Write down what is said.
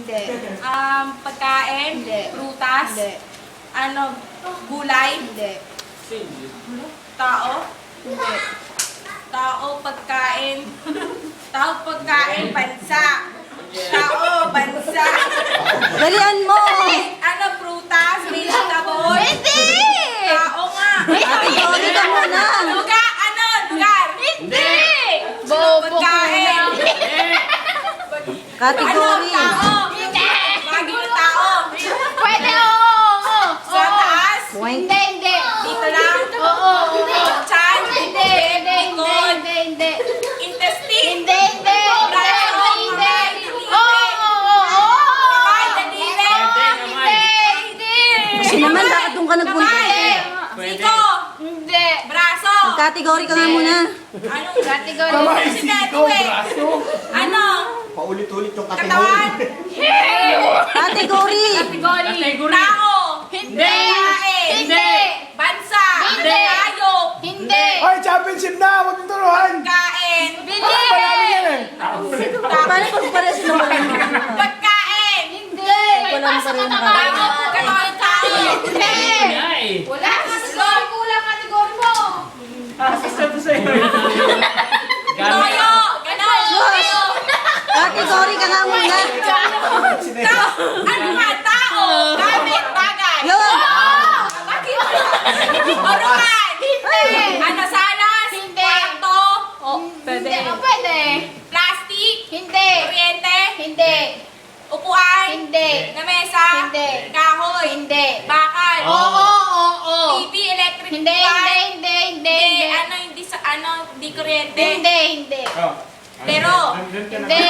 Hindi. Pagkain? Hindi. Prutas? Hindi. Ano? Gulay? Hindi. Tao? Hindi. Tao, pagkain. Tao, pagkain, bansa. Tao, bansa. Dalian mo! Ano, prutas? Vegetable? Hindi! Tao nga. Kategory ka muna! Lugar? Ano? Lugar? Hindi! Pagkain. Kategory. Ano? Tao? Bagay na tao. Pwede, oo. Sa taas? Point. Hindi. Dito lang? Oo. Chan? Hindi. Likod? Hindi. Intestine? Hindi. Braso? Kamay? Oo. Kamay? Daliri? Hindi. Kasi naman, bakit doon ka nagpunta? Siko? Hindi. Braso? Kategory ka nga muna. Anong Category? Kasi gato eh. Ano? Paulit-ulit yung Katawan? Kategory! Tao? Hindi. Pagkain? Hindi. Bansa? Hindi. Hayop? Hindi. Hoy, championship na! Huwag yung turuan! Pagkain? Paano pag pala sila walang Pagkain? Hindi. Walang pa rin Tao? makakita. Katawan tao? Hindi. Wala ka sa kulang kategory mo. Toyo? Ganon? Toyo? Kategory ka nga muna. Ano nga? Tao? Gamit? Bagay? Yun! Bakit? Orukan? Hindi. Ano? Salas? Hindi. Kwarto? Hindi. Pwede. Plastic? Hindi. Kuryente? Hindi. Upuan? Hindi. Lamesa? Hindi. Kahoy? Hindi. Bakal? Oo. TV? Electric Hindi. fan? Hindi. Ano? Hindi sa ano? Hindi kuryente? Hindi. Pero? Hindi.